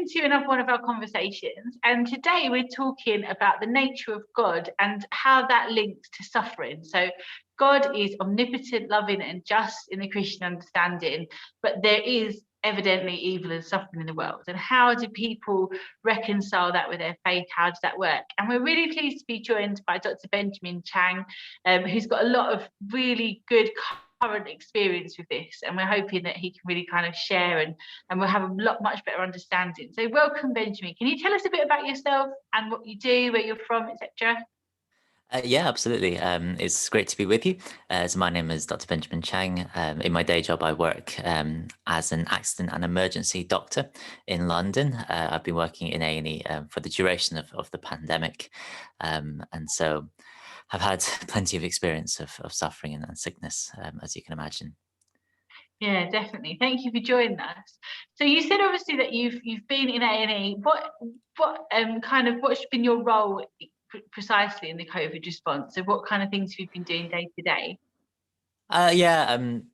welcome to another one of our conversations. And today we're talking about the nature of God and how that links to suffering. So God is omnipotent, loving and just in the Christian understanding, but there is evidently evil and suffering in the world. And how do people reconcile that with their faith? How does that work? And we're really pleased to be joined by Dr. Benjamin Chang, who's got a lot of really good current experience with this, and we're hoping that he can really kind of share and we'll have a much better understanding. So welcome, Benjamin. Can you tell us a bit about yourself and what you do, where you're from, etc.? Yeah, absolutely. It's great to be with you. So my name is Dr. Benjamin Chang. In my day job, I work as an accident and emergency doctor in London. I've been working in A&E for the duration of the pandemic. And so I've had plenty of experience of suffering and sickness, as you can imagine. Yeah, definitely. Thank you for joining us. So you said obviously that you've been in A&E. What's been your role precisely in the COVID response? So what kind of things have you been doing day to day?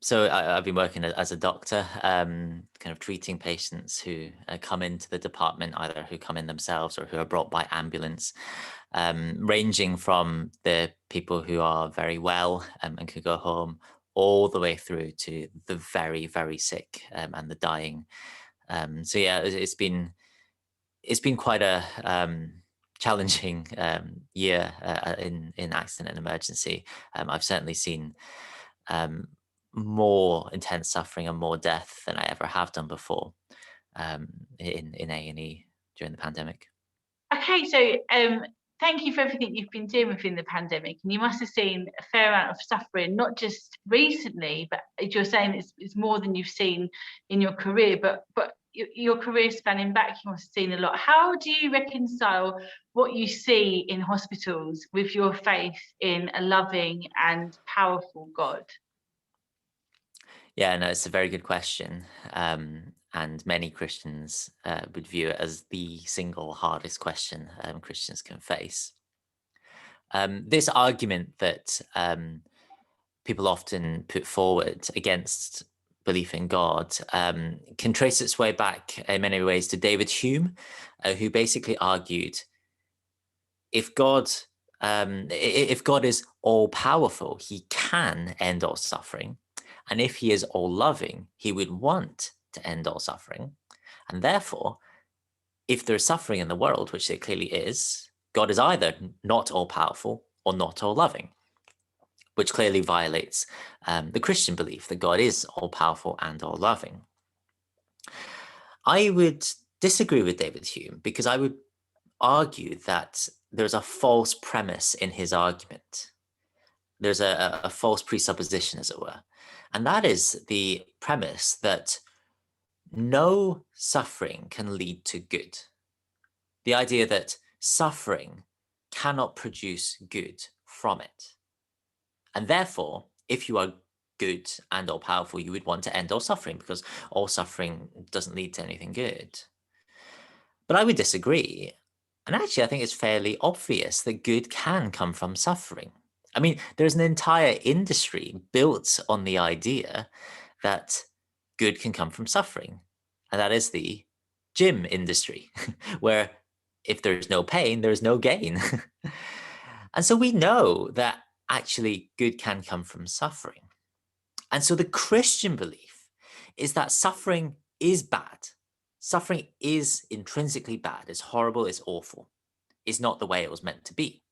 So I've been working as a doctor, kind of treating patients who come into the department, either who come in themselves or who are brought by ambulance, ranging from the people who are very well and could go home, all the way through to the very, very sick and the dying. It's been quite a challenging year in accident and emergency. I've certainly seen more intense suffering and more death than I ever have done before in A&E during the pandemic. Okay, so thank you for everything you've been doing within the pandemic, and you must have seen a fair amount of suffering, not just recently, but as you're saying, it's more than you've seen in your career, but your career spanning back, you must have seen a lot. How do you reconcile what you see in hospitals with your faith in a loving and powerful God? Yeah, no, it's a very good question. And many Christians would view it as the single hardest question Christians can face. This argument that people often put forward against belief in God can trace its way back in many ways to David Hume, who basically argued if God is all powerful, he can end all suffering. And if he is all loving, he would want to end all suffering. And therefore, if there's suffering in the world, which there clearly is, God is either not all powerful or not all loving, which clearly violates the Christian belief that God is all powerful and all loving. I would disagree with David Hume because I would argue that there's a false premise in his argument. There's a false presupposition, as it were. And that is the premise that no suffering can lead to good. The idea that suffering cannot produce good from it. And therefore, if you are good and all powerful, you would want to end all suffering because all suffering doesn't lead to anything good. But I would disagree. And actually, I think it's fairly obvious that good can come from suffering. I mean, there's an entire industry built on the idea that good can come from suffering. And that is the gym industry, where if there's no pain, there's no gain. And so we know that actually good can come from suffering. And so the Christian belief is that suffering is bad. Suffering is intrinsically bad. It's horrible. It's awful. It's not the way it was meant to be.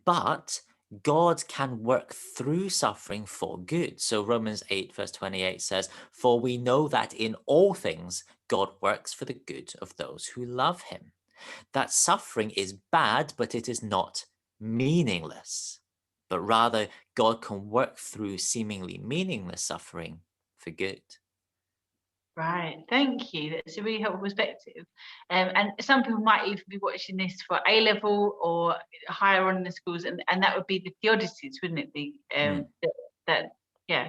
But God can work through suffering for good. So Romans 8 verse 28 says, "For we know that in all things God works for the good of those who love him." That suffering is bad, but it is not meaningless. But rather, God can work through seemingly meaningless suffering for good. Right, thank you. That's a really helpful perspective. And some people might even be watching this for A level or higher on in the schools, and that would be the theodicies, wouldn't it?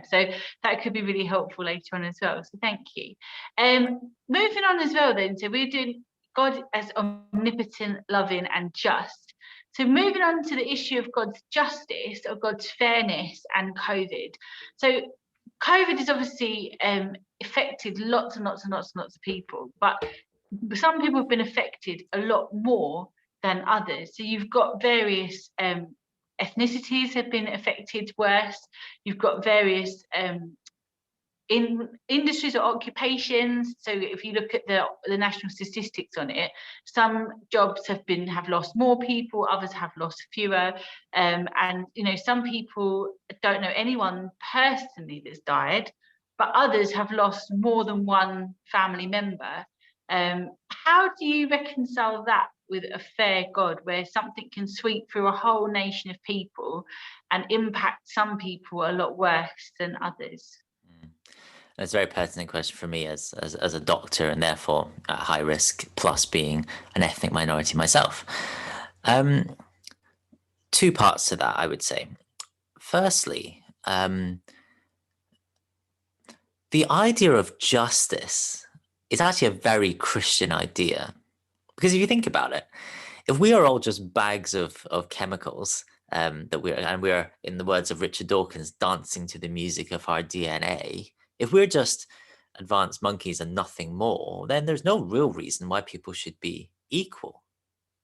So that could be really helpful later on as well. So thank you. Moving on as well, then. So we're doing God as omnipotent, loving, and just. So moving on to the issue of God's justice or God's fairness and COVID. So COVID has obviously affected lots and lots and lots and lots of people, but some people have been affected a lot more than others. So you've got various ethnicities have been affected worse. You've got various in industries or occupations. So if you look at the national statistics on it, some jobs have lost more people, others have lost fewer, and some people don't know anyone personally that's died, but others have lost more than one family member. How do you reconcile that with a fair God, where something can sweep through a whole nation of people and impact some people a lot worse than others? It's a very pertinent question for me as a doctor and therefore at high risk, plus being an ethnic minority myself. Two parts to that, I would say. Firstly, the idea of justice is actually a very Christian idea. Because if you think about it, if we are all just bags of chemicals, that we're, in the words of Richard Dawkins, dancing to the music of our DNA, if we're just advanced monkeys and nothing more, then there's no real reason why people should be equal.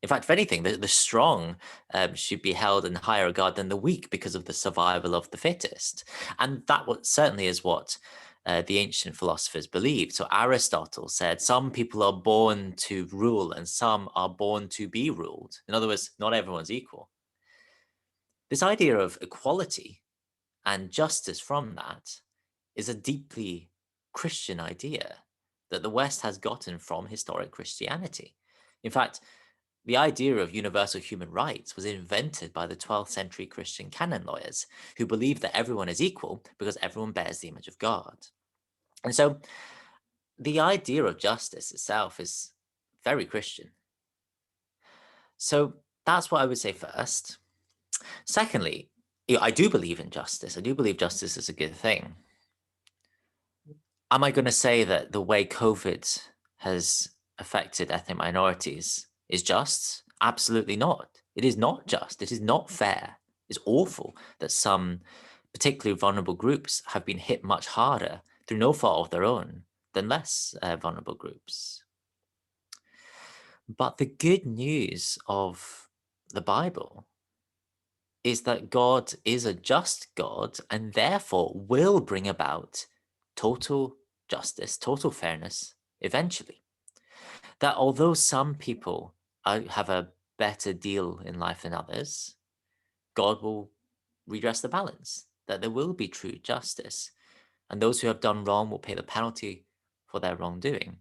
In fact, if anything, the strong should be held in higher regard than the weak because of the survival of the fittest. And that certainly is what the ancient philosophers believed. So Aristotle said some people are born to rule and some are born to be ruled. In other words, not everyone's equal. This idea of equality and justice from that is a deeply Christian idea that the West has gotten from historic Christianity. In fact, the idea of universal human rights was invented by the 12th century Christian canon lawyers who believed that everyone is equal because everyone bears the image of God. And so the idea of justice itself is very Christian. So that's what I would say first. Secondly, I do believe in justice. I do believe justice is a good thing. Am I going to say that the way COVID has affected ethnic minorities is just? Absolutely not. It is not just. It is not fair. It's awful that some particularly vulnerable groups have been hit much harder through no fault of their own than less vulnerable groups. But the good news of the Bible is that God is a just God and therefore will bring about total justice, total fairness eventually. That although some people have a better deal in life than others, God will redress the balance, that there will be true justice, and those who have done wrong will pay the penalty for their wrongdoing.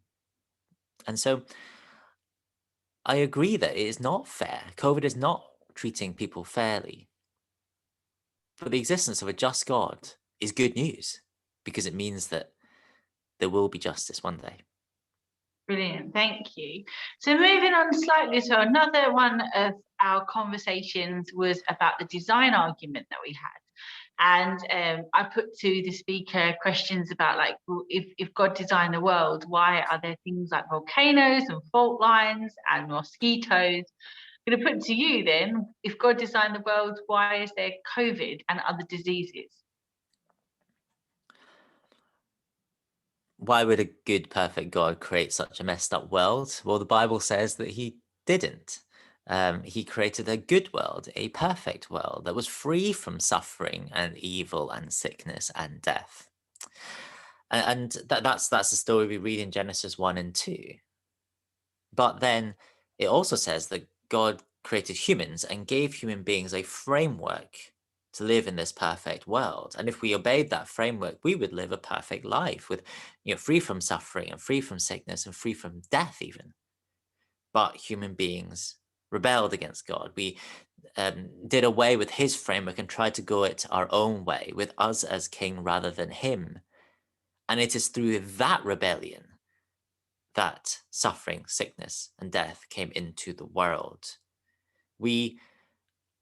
And so I agree that it is not fair. COVID is not treating people fairly. But the existence of a just God is good news because it means that there will be justice one day. Brilliant, thank you. So moving on slightly, so another one of our conversations was about the design argument that we had. And I put to the speaker questions about, like, well, if God designed the world, why are there things like volcanoes and fault lines and mosquitoes? I'm going to put to you then, if God designed the world, why is there COVID and other diseases? Why would a good, perfect God create such a messed up world? Well, the Bible says that he didn't. He created a good world, a perfect world that was free from suffering and evil and sickness and death. And that's the story we read in Genesis 1 and 2. But then it also says that God created humans and gave human beings a framework to live in this perfect world. And if we obeyed that framework, we would live a perfect life with, free from suffering and free from sickness and free from death even. But human beings rebelled against God. We did away with his framework and tried to go it our own way with us as king rather than him. And it is through that rebellion that suffering, sickness, and death came into the world. We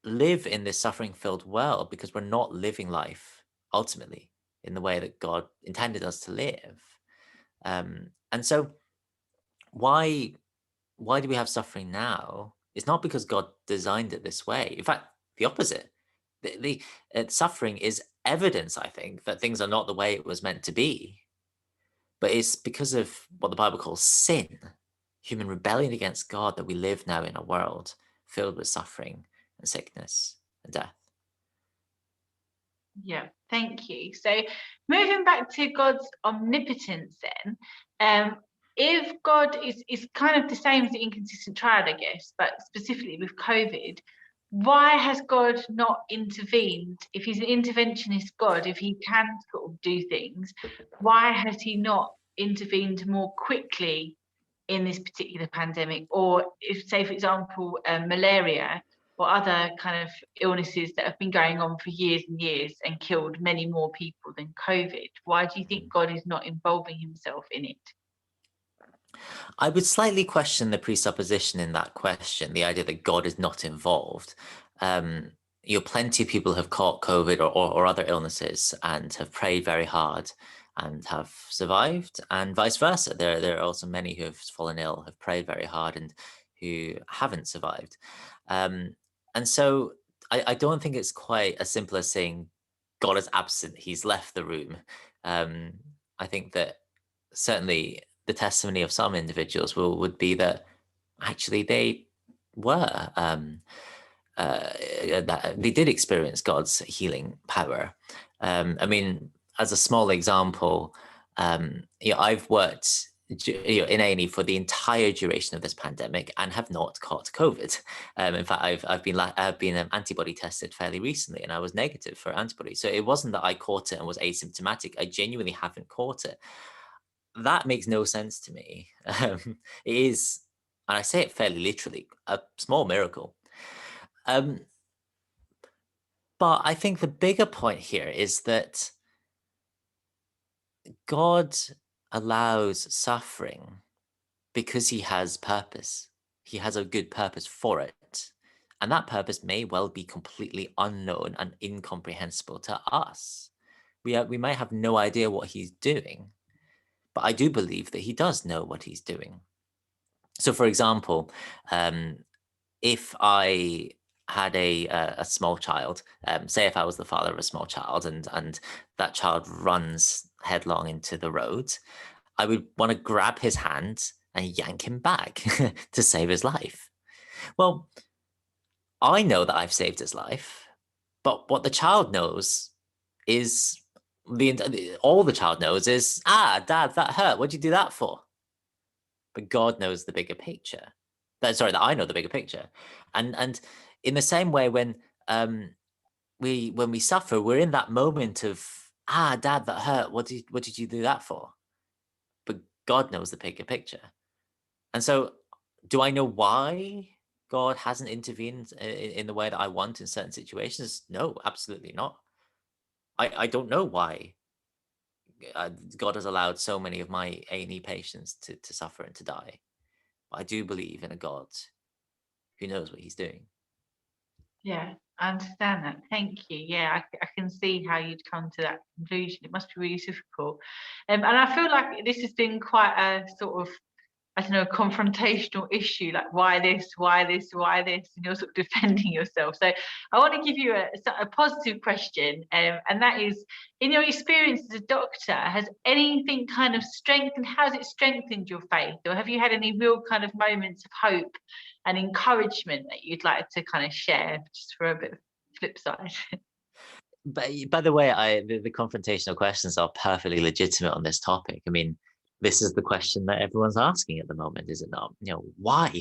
live in this suffering-filled world because we're not living life ultimately in the way that God intended us to live. And so why do we have suffering now? It's not because God designed it this way. In fact, the opposite. The suffering is evidence, I think, that things are not the way it was meant to be. But it's because of what the Bible calls sin. human rebellion against God that we live now in a world filled with suffering and sickness and death. Yeah, thank you. So moving back to God's omnipotence then, if God is kind of the same as the inconsistent triad, I guess, but specifically with COVID, why has God not intervened? If he's an interventionist God, if he can sort of do things, why has he not intervened more quickly in this particular pandemic? Or if, say, for example, malaria or other kind of illnesses that have been going on for years and years and killed many more people than COVID, why do you think God is not involving himself in it? I would slightly question the presupposition in that question, the idea that God is not involved. Plenty of people have caught COVID or other illnesses and have prayed very hard and have survived, and vice versa. There are also many who have fallen ill, have prayed very hard, and who haven't survived. And so I don't think it's quite as simple as saying God is absent, he's left the room. I think that certainly the testimony of some individuals would be that actually they were that they did experience God's healing power. I mean, as a small example, I've worked in A&E for the entire duration of this pandemic and have not caught COVID. In fact, I've been antibody tested fairly recently, and I was negative for antibody. So it wasn't that I caught it and was asymptomatic. I genuinely haven't caught it. That makes no sense to me. It is, and I say it fairly literally, a small miracle. But I think the bigger point here is that God allows suffering because he has purpose. He has a good purpose for it. And that purpose may well be completely unknown and incomprehensible to us. We might have no idea what he's doing, but I do believe that he does know what he's doing. So, for example, if I had a small child, say if I was the father of a small child, and that child runs headlong into the road, I would want to grab his hand and yank him back to save his life. Well, I know that I've saved his life, but what the child knows is all the child knows is, Dad, that hurt. What'd you do that for? But God knows the bigger picture. That I know the bigger picture. And in the same way, when we suffer, we're in that moment of, Dad, that hurt. What did you do that for? But God knows the bigger picture. And so, do I know why God hasn't intervened in the way that I want in certain situations? No, absolutely not. I don't know why God has allowed so many of my A&E patients to suffer and to die. But I do believe in a God who knows what he's doing. Yeah, I understand that. Thank you. Yeah, I can see how you'd come to that conclusion. It must be really difficult. And I feel like this has been quite a sort of, I don't know, a confrontational issue, like why this, and you're sort of defending yourself. So I want to give you a positive question, and that is, in your experience as a doctor, has anything kind of strengthened, how has it strengthened your faith? Or have you had any real kind of moments of hope and encouragement that you'd like to kind of share, just for a bit of flip side? But by the way, the confrontational questions are perfectly legitimate on this topic. I mean, this is the question that everyone's asking at the moment, is it not? Why?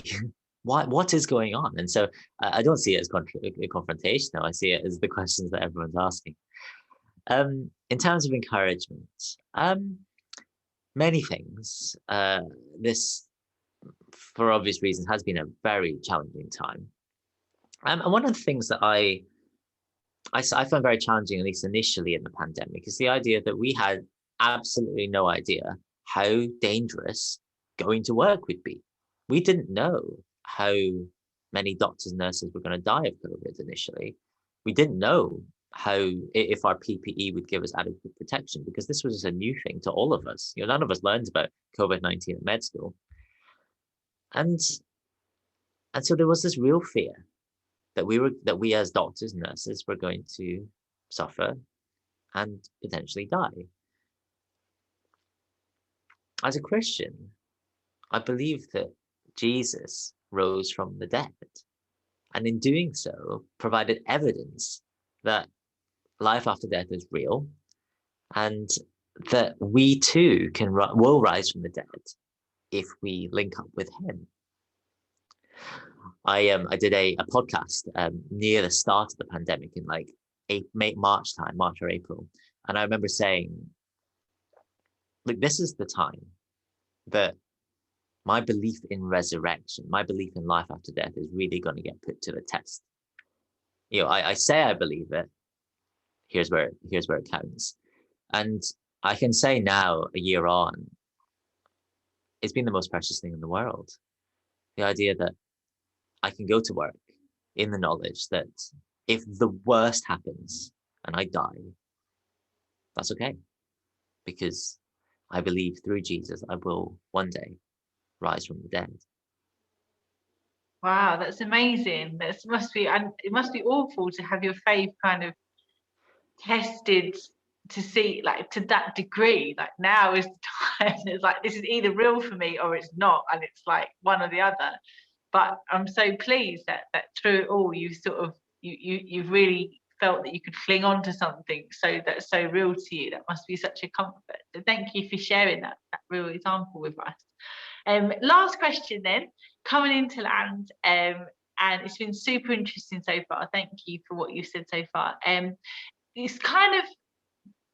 Why? What is going on? And so I don't see it as confrontational. I see it as the questions that everyone's asking. In terms of encouragement, many things. This, for obvious reasons, has been a very challenging time. And one of the things that I found very challenging, at least initially in the pandemic, is the idea that we had absolutely no idea how dangerous going to work would be. We didn't know how many doctors and nurses were going to die of COVID initially. We didn't know if our PPE would give us adequate protection, because this was a new thing to all of us. None of us learned about COVID-19 at med school. And so there was this real fear that we as doctors and nurses were going to suffer and potentially die. As a Christian, I believe that Jesus rose from the dead. And in doing so, provided evidence that life after death is real and that we too will rise from the dead if we link up with him. I did a podcast near the start of the pandemic in like March or April. And I remember saying, look, this is the time that my belief in resurrection, my belief in life after death is really going to get put to the test. You know, I say I believe it. Here's where it counts. And I can say now, a year on, it's been the most precious thing in the world. The idea that I can go to work in the knowledge that if the worst happens and I die, that's okay. Because I believe through Jesus, I will one day rise from the dead. Wow, that's amazing. It must be awful to have your faith kind of tested to see, like, to that degree. Like, now is the time. It's like, this is either real for me or it's not, and it's like one or the other. But I'm so pleased that through it all, you've really felt that you could cling on to something that's so real to you. That must be such a comfort. So thank you for sharing that real example with us. Last question then, coming into land, and it's been super interesting so far. Thank you for what you've said so far. It's kind of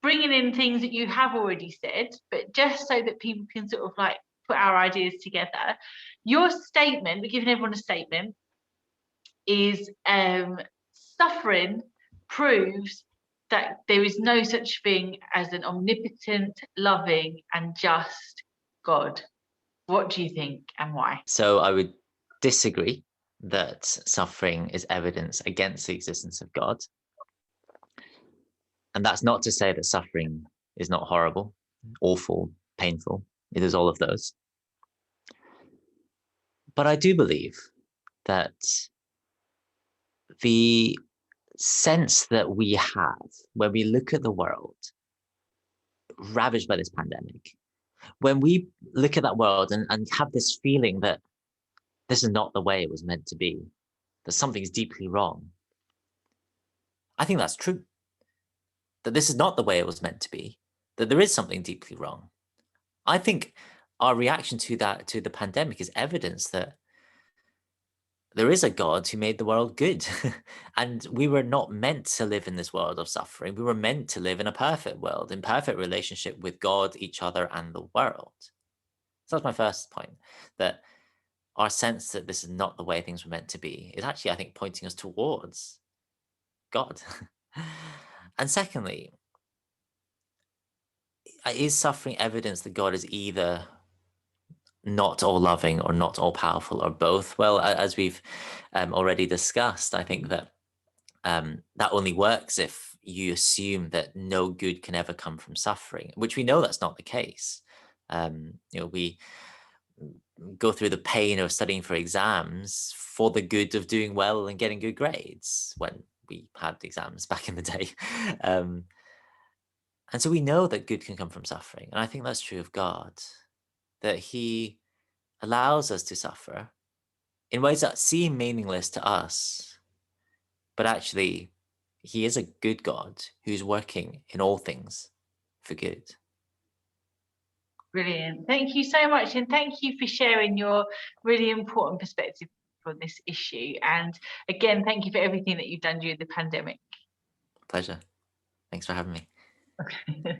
bringing in things that you have already said, but just so that people can sort of like put our ideas together. Your statement, we're giving everyone a statement, is suffering proves that there is no such thing as an omnipotent, loving, and just God. What do you think and why? So I would disagree that suffering is evidence against the existence of God. And that's not to say that suffering is not horrible, awful, painful. It is all of those. But I do believe that the sense that we have when we look at the world ravaged by this pandemic, when we look at that world and have this feeling that this is not the way it was meant to be, that something's deeply wrong, I think that's true. That this is not the way it was meant to be, that there is something deeply wrong. I think our reaction to the pandemic is evidence that there is a God who made the world good. And we were not meant to live in this world of suffering. We were meant to live in a perfect world, in perfect relationship with God, each other, and the world. So that's my first point, that our sense that this is not the way things were meant to be is actually, I think, pointing us towards God. And secondly, is suffering evidence that God is either not all loving or not all powerful or both? Well, as we've already discussed, I think that that only works if you assume that no good can ever come from suffering, which we know that's not the case. We go through the pain of studying for exams for the good of doing well and getting good grades when we had exams back in the day. And so we know that good can come from suffering. And I think that's true of God, that he allows us to suffer in ways that seem meaningless to us, but actually he is a good God who's working in all things for good. Brilliant. Thank you so much. And thank you for sharing your really important perspective on this issue. And again, thank you for everything that you've done during the pandemic. Pleasure. Thanks for having me. Okay.